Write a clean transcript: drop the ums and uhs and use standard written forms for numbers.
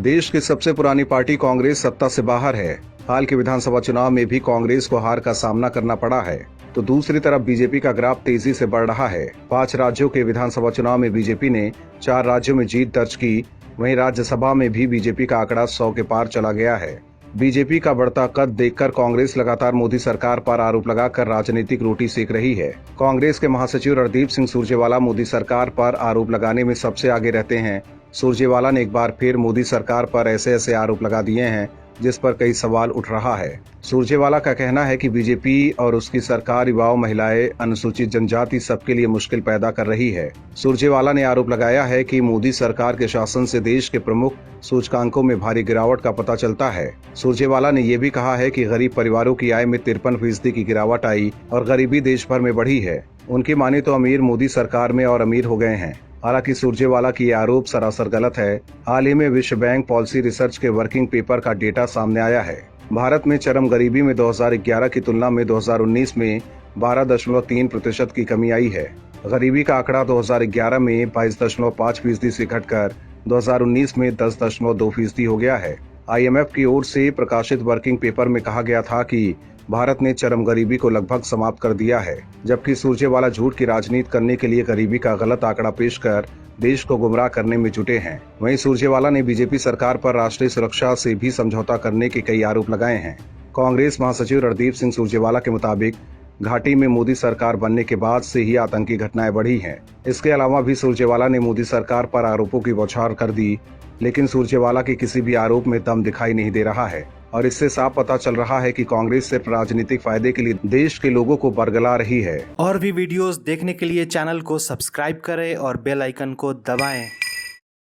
देश की सबसे पुरानी पार्टी कांग्रेस सत्ता से बाहर है। हाल के विधानसभा चुनाव में भी कांग्रेस को हार का सामना करना पड़ा है, तो दूसरी तरफ बीजेपी का ग्राफ तेजी से बढ़ रहा है। 5 राज्यों के विधानसभा चुनाव में बीजेपी ने 4 राज्यों में जीत दर्ज की। वहीं राज्यसभा में भी बीजेपी का आंकड़ा 100 के पार चला गया है। बीजेपी का बढ़ता कद देखकर कांग्रेस लगातार मोदी सरकार पर आरोप लगाकर राजनीतिक रोटी सेक रही है। कांग्रेस के महासचिव रणदीप सिंह सुरजेवाला मोदी सरकार पर आरोप लगाने में सबसे आगे रहते हैं। सुरजेवाला ने एक बार फिर मोदी सरकार पर ऐसे आरोप लगा दिए हैं जिस पर कई सवाल उठ रहा है। सुरजेवाला का कहना है कि बीजेपी और उसकी सरकार युवाओं, महिलाएं, अनुसूचित जनजाति सबके लिए मुश्किल पैदा कर रही है। सुरजेवाला ने आरोप लगाया है कि मोदी सरकार के शासन से देश के प्रमुख सूचकांकों में भारी गिरावट का पता चलता है। सुरजेवाला ने यह भी कहा है कि गरीब परिवारों की आय में 53% की गिरावट आई और गरीबी देश भर में बढ़ी है। उनकी माने तो अमीर मोदी सरकार में और अमीर हो गए हैं। हालांकि सुरजेवाला की यह आरोप सरासर गलत है। हाल ही में विश्व बैंक पॉलिसी रिसर्च के वर्किंग पेपर का डेटा सामने आया है। भारत में चरम गरीबी में 2011 की तुलना में 2019 में 12.3% की कमी आई है। गरीबी का आंकड़ा 2011 में 22.5% से घटकर 2019 में 10.2% हो गया है। IMF की ओर से प्रकाशित वर्किंग पेपर में कहा गया था कि भारत ने चरम गरीबी को लगभग समाप्त कर दिया है, जबकि सुरजेवाला झूठ की राजनीति करने के लिए गरीबी का गलत आंकड़ा पेश कर देश को गुमराह करने में जुटे हैं। वहीं सुरजेवाला ने बीजेपी सरकार पर राष्ट्रीय सुरक्षा से भी समझौता करने के कई आरोप लगाए हैं। कांग्रेस महासचिव रणदीप सिंह सुरजेवाला के मुताबिक घाटी में मोदी सरकार बनने के बाद से ही आतंकी घटनाएं बढ़ी हैं। इसके अलावा भी सुरजेवाला ने मोदी सरकार पर आरोपों की बौछार कर दी, लेकिन सुरजेवाला के किसी भी आरोप में दम दिखाई नहीं दे रहा है और इससे साफ पता चल रहा है कि कांग्रेस सिर्फ राजनीतिक फायदे के लिए देश के लोगों को बरगला रही है। और भी वीडियोस देखने के लिए चैनल को सब्सक्राइब करें और बेल आइकन को दबाएं।